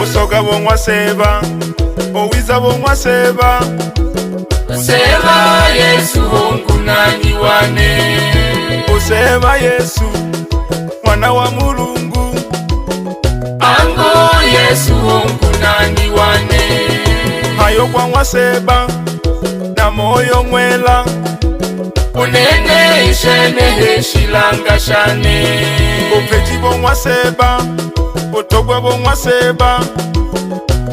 Usoga bongwa seba, owiza bongwa seba. Seba Yesu nkunani wane. Useba Yesu mwana wa Mulungu. Ango Yesu nkunani wane. Hayo bongwa seba na moyo mwela. Unene ishene heshilanga shane. Upeti bongwa seba, utogwa bongwa seba.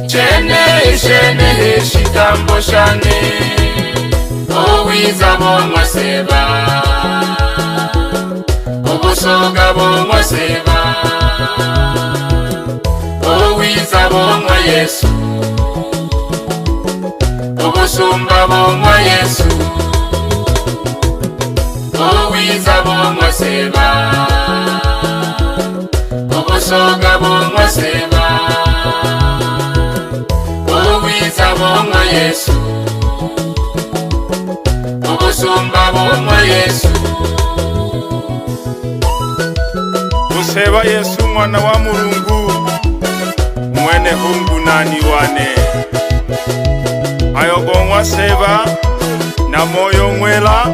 Chene ishene heshitambo shane. Owiza bongwa seba, obusoga bongwa seba. Owiza bongwa Yesu, obusumba bongwa Yesu. Owiza bongwa seba, obusoga bongwa seba. Owiza bongwa Yesu, obusumba bongwa Yesu. Useba Yesu mwana wa Mulungu, mwene nkunani wane. Hayo bongwa seba na moyo mwela.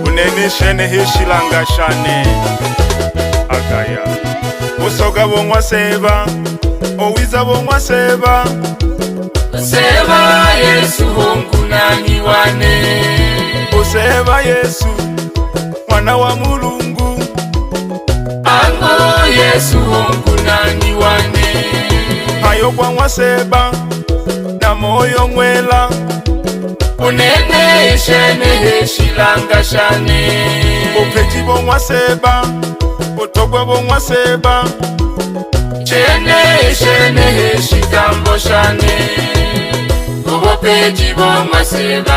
Unene shene heshilanga shane. Agaya usoga bongwa seba, owiza bongwa seba. Seba Yesu nkunani wane. Useba Yesu mwana wa Mulungu. Ango Yesu nkunani wane. Hayo bongwa seba na moyo mwela. Unene ishene heshilanga shane. Upeti bongwa seba, utogwa bongwa seba. Chene ishene heshitambo shane. Ubupeti bongwa seba,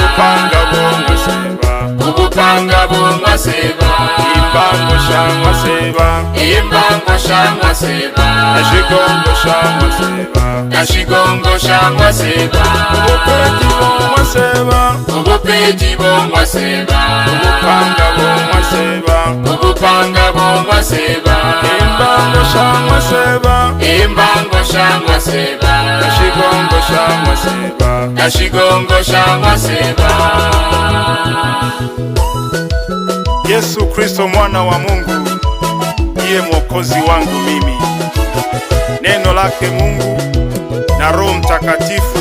Upanga bongwa seba, ubupanga bongwa seba. imbango shangwa seba, Imbango shangwa seba, nashigongo shangwa seba. nashigongo shangwa seba. Upeti bongwa seba, Ubupeti bongwa seba, upanga bongwa seba. ubupanga bongwa seba. Imbango shangwa seba, Imbango shangwa seba, nashigongo shangwa seba. nashigongo shangwa seba. Yesu Kristo mwana wa Mungu, ndiye mwokozi wangu mimi. Neno lake Mungu na Roho Mtakatifu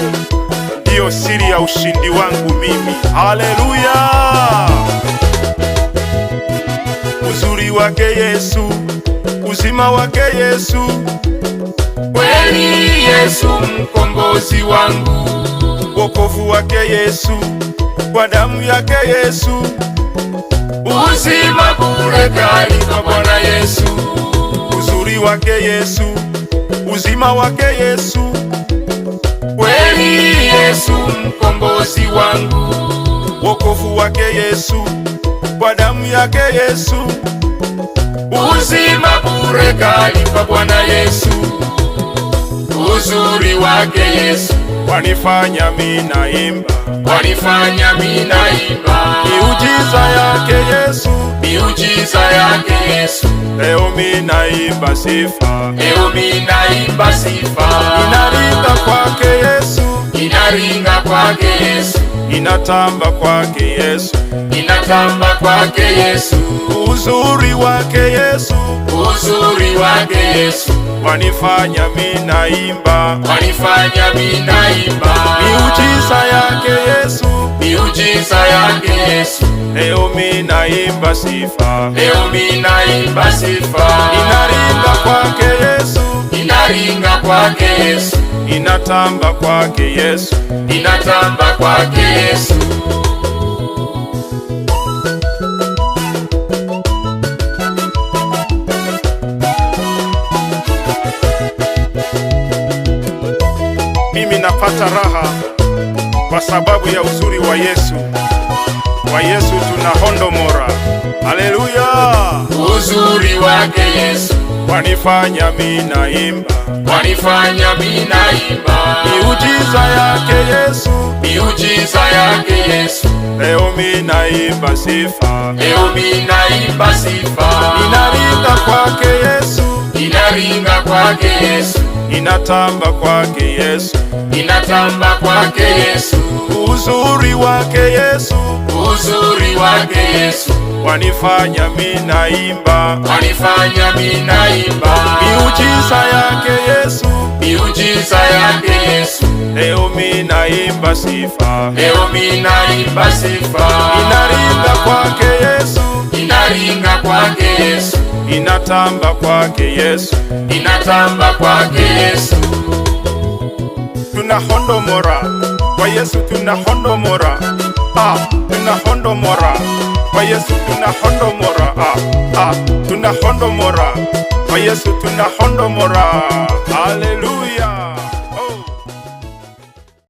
ndiyo siri ya ushindi wangu mimi. Haleluya! Uzuri wake Yesu, uzima wake Yesu. Kweli Yesu mkombozi wangu. Wokovu wake Yesu, kwa damu yake Yesu. Uzima bure kali kwa Bwana Yesu. Uzuri wake Yesu, uzima wake Yesu. Kweli Yesu mkombozi wangu. Wokovu wake Yesu, kwa damu yake Yesu. Uzima bure kali kwa Bwana Yesu. Uzuri wake Yesu Wanifanya mina imba, wanifanya mina imba. miujiza yake Yesu. Miujiza yake Yesu. Leo mina imba sifa, Leo mina imba sifa. inaringa kwake Yesu, Inaringa kwake Yesu. inatamba kwake Yesu. Inatamba kwake Yesu. Uzuri wake Yesu, Uzuri wake Yesu wanifanya mina imba, wanifanya mina imba. miujiza yake Yesu. Miujiza yake Yesu. Leo mina imba sifa, Leo mina imba sifa. inaringa kwake Yesu, Inaringa kwake Yesu. inatamba kwake Yesu. Inatamba kwake Yesu. tunapata raha kwa sababu ya uzuri wa Yesu. Kwa Yesu tunahondomora. Haleluya! Uzuri wake Yesu wanifanya mina imba, wanifanya mina imba. miujiza yake Yesu, miujiza yake Yesu. leo mina imba sifa, leo mina imba sifa. inaringa kwake Yesu, inaringa kwake Yesu. inatamba kwake Yesu, inatamba kwake Yesu. uzuri wake Yesu, uzuri wake Yesu wanifanya mina imba, wanifanya mina imba. miujiza yake Yesu, miujiza yake Yesu. leo mina imba sifa, leo mina imba sifa. inaringa kwake Yesu, inaringa kwake Yesu. inatamba kwake Yesu, inatamba kwake Yesu. tunahondomora kwa Yesu, tunahondomora, tunahondomora kwa Yesu, tunahondomora, tunahondomora kwa Yesu, tunahondomora. Haleluya.